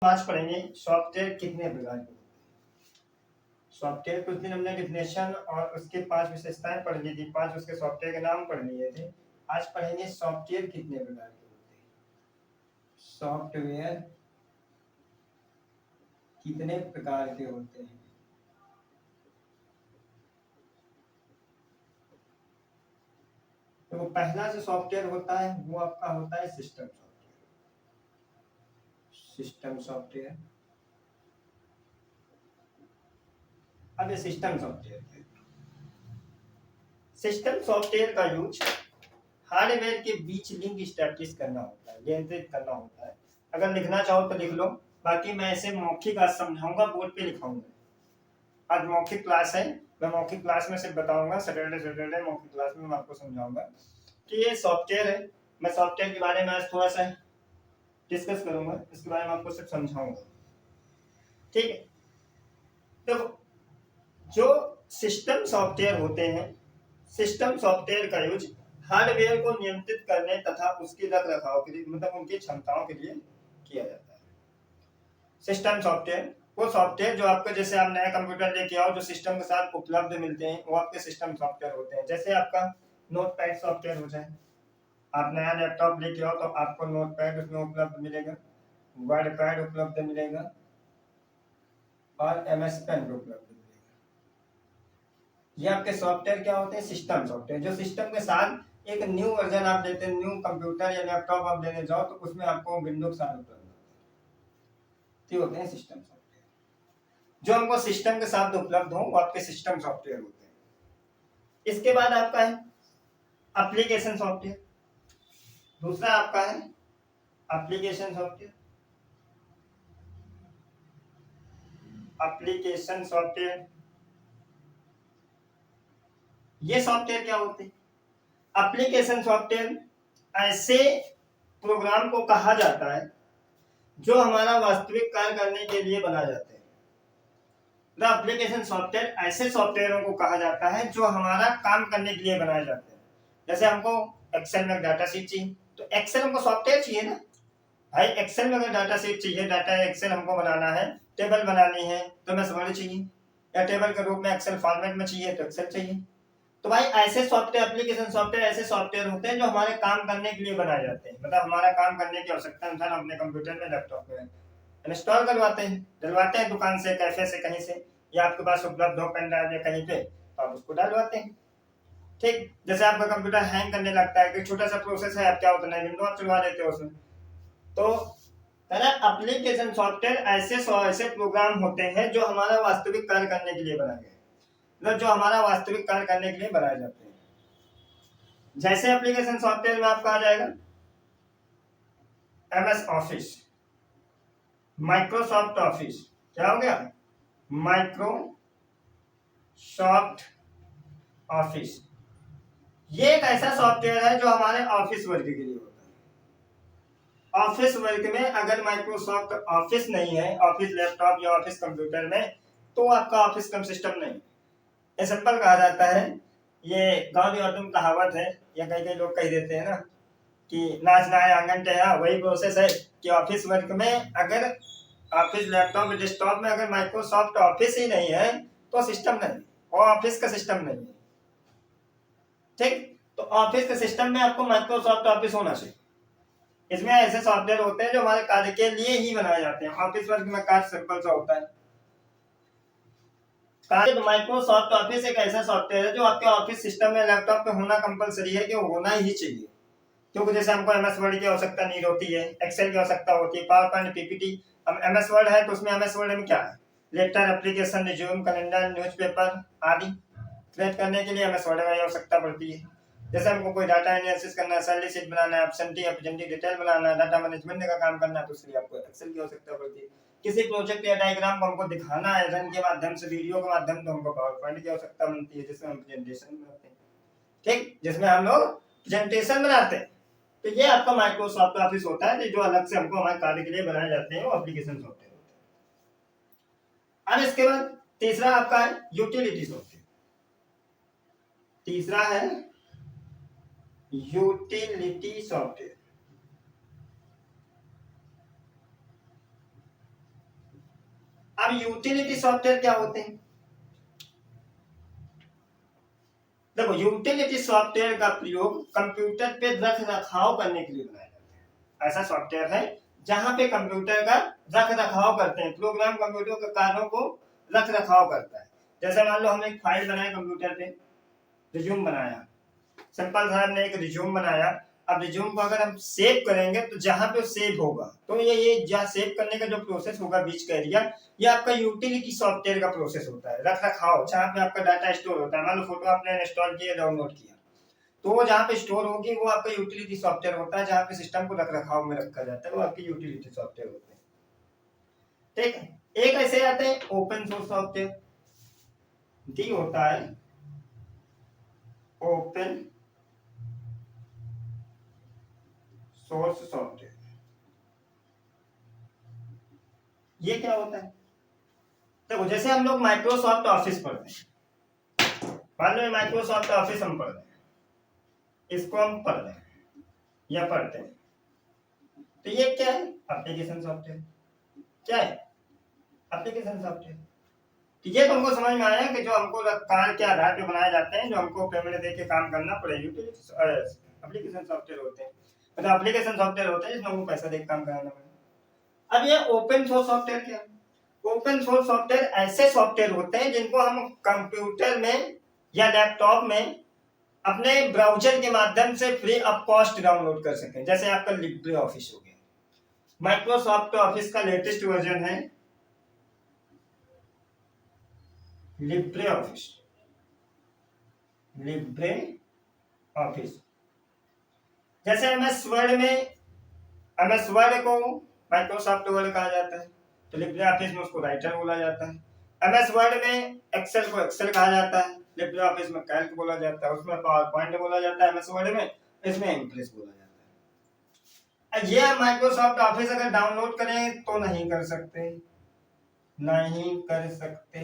आज पढ़ेंगे सॉफ्टवेयर कितने प्रकार के होते हैं। सॉफ्टवेयर कुछ दिन हमने डिफिनेशन और उसके 5 विशेषताएं पढ़ ली थी, 5 उसके सॉफ्टवेयर के नाम पढ़ लिए थे। आज पढ़ेंगे सॉफ्टवेयर कितने प्रकार के होते हैं। सॉफ्टवेयर कितने प्रकार के होते हैं। तो पहला जो सॉफ्टवेयर होता है वो आपका होता है सिस्टम सॉफ्टवेयर। System software. अब ये सिस्टम सॉफ्टवेयर क्या है? सिस्टम सॉफ्टवेयर का यूज हार्डवेयर के बीच लिंक स्टैब्लिश करना होता है, नियंत्रित करना होता है। अगर लिखना चाहो तो लिख लो, बाकी मैं ऐसे मौखिक आज समझाऊंगा, बोर्ड पे लिखाऊंगा। आज मौखिक क्लास है, मैं मौखिक क्लास में सिर्फ बताऊंगा। सैटरडे मौखिक क्लास में मैं आपको समझाऊंगा कि ये सॉफ्टवेयर है। मैं सॉफ्टवेयर के बारे में आज थोड़ा सा डिस्कस करूंगा, इसके बारे में आपको सिर्फ समझाऊंगा, ठीक है। देखो, जो सिस्टम सॉफ्टवेयर होते हैं, सिस्टम सॉफ्टवेयर का यूज हार्डवेयर को नियंत्रित करने तथा उसकी रख रखाव के लिए, मतलब उनकी क्षमताओं के लिए किया जाता है। सिस्टम सॉफ्टवेयर वो सॉफ्टवेयर जो आपको, जैसे आप नया कंप्यूटर लेके आओ, जो सिस्टम के साथ उपलब्ध मिलते हैं, वो आपके सिस्टम सॉफ्टवेयर होते हैं। जैसे आपका नोटपैड सॉफ्टवेयर हो जाए, आप नया लैपटॉप लेके आओ तो आपको नोटपैड उसमें उपलब्ध मिलेगा, वर्ड पैड उपलब्ध मिलेगा और एमएस पेन उपलब्ध मिलेगा। ये आपके सॉफ्टवेयर क्या होते हैं? System software. जो सिस्टम के साथ एक न्यू वर्जन आप लेते हैं, न्यू कंप्यूटर या लैपटॉप आप लेने जाओ तो उसमें आपको विंडो के साथ उपलब्ध होते हैं, होते हैं सिस्टम सॉफ्टवेयर। जो हमको सिस्टम के साथ उपलब्ध हो वो आपके सिस्टम सॉफ्टवेयर होते हैं। इसके बाद आपका है एप्लीकेशन सॉफ्टवेयर। दूसरा आपका है एप्लीकेशन सॉफ्टवेयर। एप्लीकेशन सॉफ्टवेयर, ये सॉफ्टवेयर क्या होते हैं? एप्लीकेशन सॉफ्टवेयर ऐसे प्रोग्राम को कहा जाता है जो हमारा वास्तविक कार्य करने के लिए बनाए जाते हैं। द एप्लीकेशन सॉफ्टवेयर ऐसे सॉफ्टवेयरों को कहा जाता है जो हमारा काम करने के लिए बनाए जाते हैं। जैसे हमको एक्सेल में डाटा शीट चाहिए तो एक्सेल हमको सॉफ्टवेयर चाहिए ना भाई। एक्सेल में अगर डाटा शीट चाहिए, डाटा एक्सेल हमको बनाना है, टेबल बनानी है तो एमएस वर्ड चाहिए, या टेबल के रूप में एक्सेल फॉर्मेट में चाहिए तो एक्सेल चाहिए। तो भाई ऐसे सॉफ्टवेयर, एप्लीकेशन सॉफ्टवेयर ऐसे सॉफ्टवेयर होते हैं जो हमारे काम करने के लिए बनाए जाते हैं। मतलब हमारा काम करने की आवश्यकता अनुसार अपने कंप्यूटर में, लैपटॉप में इंस्टॉल करवाते हैं, डलवाते हैं दुकान से, कैफे से, कहीं से, या आपके पास उपलब्ध हो पेन ड्राइव या कहीं पे तो आप उसको डलवाते हैं। ठीक, जैसे आपका कंप्यूटर हैंग करने लगता है, कि छोटा सा प्रोसेस है, आप क्या होता है विंडो आप चलवा देते हो उसमें। तो एप्लीकेशन सॉफ्टवेयर ऐसे प्रोग्राम होते हैं जो हमारा वास्तविक कार्य करने के लिए बनाए गए, मतलब जो हमारा वास्तविक कार्य करने के लिए बनाए जाते हैं। जैसे एप्लीकेशन सॉफ्टवेयर में आपका आ जाएगा एमएस ऑफिस, माइक्रोसॉफ्ट ऑफिस, क्या हो गया माइक्रोसॉफ्ट ऑफिस। ये एक ऐसा सॉफ्टवेयर है जो हमारे ऑफिस वर्क के लिए होता है। ऑफिस वर्क में अगर माइक्रोसॉफ्ट ऑफिस नहीं है, ऑफिस लैपटॉप या ऑफिस कंप्यूटर में, तो आपका ऑफिस कम सिस्टम नहीं। ये सिंपल कहा जाता है, ये गांव देहात में कहावत है, या कई कई लोग कह देते हैं ना कि नाच ना है आंगन टेढ़ा। वही प्रोसेस है कि ऑफिस वर्क में अगर ऑफिस लैपटॉप डेस्कटॉप में अगर माइक्रोसॉफ्ट ऑफिस ही नहीं है तो सिस्टम नहीं, और ऑफिस का सिस्टम नहीं है। ठीक, तो ऑफिस के सिस्टम में आपको माइक्रोसॉफ्ट ऑफिस होना चाहिए। इसमें ऐसे सॉफ्टवेयर होते हैं जो हमारे कार्य के लिए ही बनाए जाते हैं। ऑफिस वर्क में कार्य सिंपल सा होता है। माइक्रोसॉफ्ट ऑफिस एक ऐसा सॉफ्टवेयर है जो आपके ऑफिस सिस्टम में, लैपटॉप पे होना कंपलसरी है, कि होना ही चाहिए। क्योंकि जैसे हमको एमएस वर्ड की आवश्यकता नहीं होती है, एक्सेल की आवश्यकता होती है, पावर पॉइंट, पीपीटी। अब एमएस वर्ड है तो उसमें एमएस वर्ड में क्या है, letter, application, resume, calendar, newspaper आदि क्रिएट करने के लिए एमएस वर्ड की आवश्यकता पड़ती है। जैसे हमको कोई डाटा एनालिसिस करना है, सैलरी शीट बनाना है, एब्सेंटी डिटेल बनाना है, डाटा मैनेजमेंट का काम करना है, तो उसके लिए आपको एक्सेल की आवश्यकता पड़ती है। किसी प्रोजेक्ट या डायग्राम को हमको दिखाना है रन के माध्यम से, वीडियो के माध्यम से, हमको पावर पॉइंट की आवश्यकता बनती है, जिसमें हम प्रेजेंटेशन बनाते हैं। ठीक, जिसमें हम लोग प्रेजेंटेशन बनाते हैं। तो ये आपका माइक्रोसॉफ्ट ऑफिस होता है, जो अलग से हमको हमारे कार्य के लिए बनाए जाते हैं, वो एप्लीकेशन सॉफ्टवेयर होते हैं। अब इसके बाद तीसरा आपका है यूटिलिटी सॉफ्टवेयर। तीसरा है यूटिलिटी सॉफ्टवेयर। अब यूटिलिटी सॉफ्टवेयर क्या होते हैं? देखो, यूटिलिटी सॉफ्टवेयर का प्रयोग कंप्यूटर पे रख रखाव करने के लिए बनाया जाता है। ऐसा सॉफ्टवेयर है जहां पे कंप्यूटर का रख रखाव करते हैं, प्रोग्राम कंप्यूटर के कार्यों को रख रखाव करता है। जैसे मान लो हमने एक फाइल बनाया कंप्यूटर पे, रिज्यूम बनाया, सिंपल सा हमने एक रिज्यूम बनाया। अब रिज्यूम को अगर हम सेव करेंगे तो जहां पे सेव होगा, तो ये जहाँ सेव करने का जो प्रोसेस होगा बीच का एरिया, ये आपका यूटिलिटी सॉफ्टवेयर का प्रोसेस होता है, रख रखाव, जहाँ पे आपका डाटा स्टोर होता है। मान लो फोटो आपने इंस्टॉल किया, डाउनलोड किया, तो वो जहाँ पे स्टोर होगी वो आपका यूटिलिटी सॉफ्टवेयर होता है, जहाँ पे सिस्टम को रख रखाव में रखा जाता है, वो आपकी यूटिलिटी सॉफ्टवेयर होते हैं। ठीक है। एक ऐसे आते हैं ओपन सोर्स सॉफ्टवेयर, डी होता है ओपन सोर्स सॉफ्टवेयर। ये क्या होता है? देखो, जैसे हम लोग माइक्रोसॉफ्ट ऑफिस पढ़ते हैं, मान लो माइक्रोसॉफ्ट ऑफिस हम पढ़ रहे हैं, इसको हम पढ़ रहे हैं या पढ़ते हैं, तो ये क्या है? Application software. क्या है? Application software. तो ये तो हमको समझ में आया कि जो हमको कार्य के आधार पे बनाए जाते हैं, जो हमको पेमेंट दे के काम करना पड़े, एप्लीकेशन सॉफ्टवेयर होते हैं। मतलब एप्लीकेशन सॉफ्टवेयर होते हैं जिसमें हमको पैसा दे के काम कराना पड़े। अब ये ओपन सोर्स सॉफ्टवेयर क्या है? ओपन सोर्स सॉफ्टवेयर ऐसे सॉफ्टवेयर होते हैं जिनको हम कंप्यूटर में या लैपटॉप में अपने ब्राउजर के माध्यम से फ्री ऑफ कॉस्ट डाउनलोड कर सकें। जैसे आपका लिब्रे ऑफिस हो गया, माइक्रोसॉफ्ट ऑफिस का लेटेस्ट वर्जन है लिब्रे ऑफिस। लिब्रे ऑफिस जैसे एमएस वर्ड में, एमएस वर्ड को माइक्रोसॉफ्ट वर्ड कहा जाता है, तो लिब्रे ऑफिस में उसको राइटर बोला जाता है। एमएस वर्ड में एक्सेल को एक्सेल कहा जाता है, लिब्रे ऑफिस में कैल्क बोला जाता है, उसमें पावर पॉइंट बोला जाता है एमएस वर्ड में, इसमें इम्प्रेस बोला जाता है। ये माइक्रोसॉफ्ट ऑफिस अगर डाउनलोड करें तो नहीं कर सकते, नहीं कर सकते।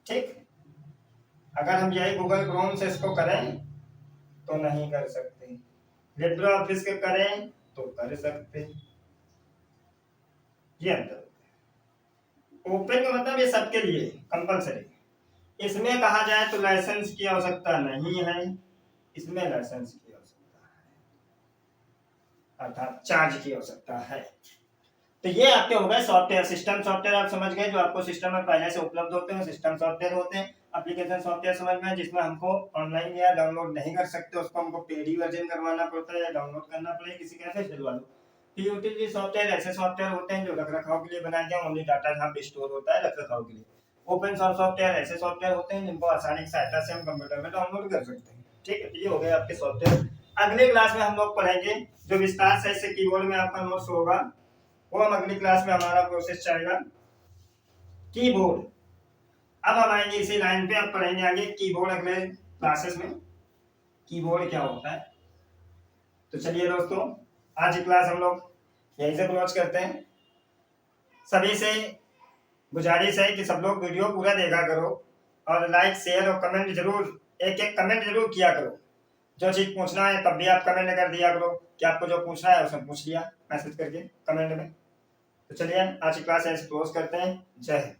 ठीक, अगर हम यही गूगल क्रोम से इसको करें तो नहीं कर सकते, लिब्रे ऑफिस के करें तो कर सकते। ये अंतर होता है। ओपन का मतलब ये सबके लिए कंपलसरी। इसमें कहा जाए तो लाइसेंस की आवश्यकता नहीं है, इसमें लाइसेंस की आवश्यकता है, अर्थात चार्ज की आवश्यकता है। तो ये आपके हो गए सॉफ्टवेयर। सिस्टम सॉफ्टवेयर आप समझ गए, जो आपको सिस्टम में पहले से उपलब्ध होते हैं, सिस्टम सॉफ्टवेयर होते हैं। एप्लीकेशन सॉफ्टवेयर समझ में, जिसमें हमको ऑनलाइन या डाउनलोड नहीं कर सकते, उसको हमको पेड वर्जन करवाना पड़ता है या डाउनलोड करना पड़ेगा किसी कैसे चलवा लो। यूटिलिटी सॉफ्टवेयर ऐसे सॉफ्टवेयर होते हैं जो रख रखाव के लिए बनाए गए, ओनली डाटा जहाँ पे स्टोर होता है रख रखाव के लिए। ओपन सोर्स सॉफ्टवेयर ऐसे सॉफ्टवेयर होते हैं जिनको आसानी की सहायता से हम कंप्यूटर में डाउनलोड कर सकते हैं। ठीक है, ये हो गए आपके सॉफ्टवेयर। अगले क्लास में हम लोग पढ़ेंगे जो विस्तार से इससे कीबोर्ड में आपका नोट्स होगा, वो हम अगली क्लास में हमारा प्रोसेस चलेगा कीबोर्ड। अब हम आएंगे इसी लाइन पे, अब पढ़ेंगे आगे कीबोर्ड अगले क्लासेस में, कीबोर्ड क्या होता है। तो चलिए दोस्तों, आज की क्लास हम लोग यहीं से क्लोज करते हैं। सभी से गुजारिश है कि सब लोग वीडियो पूरा देखा करो और लाइक शेयर और कमेंट जरूर, एक एक कमेंट जरूर किया करो। जो चीज पूछना है तब भी आप कमेंट कर दिया करो कि आपको जो पूछना है उसमें पूछ लिया मैसेज करके कमेंट में। तो चलिए आज की क्लास ऐसे क्लोज करते हैं। जय हिंद।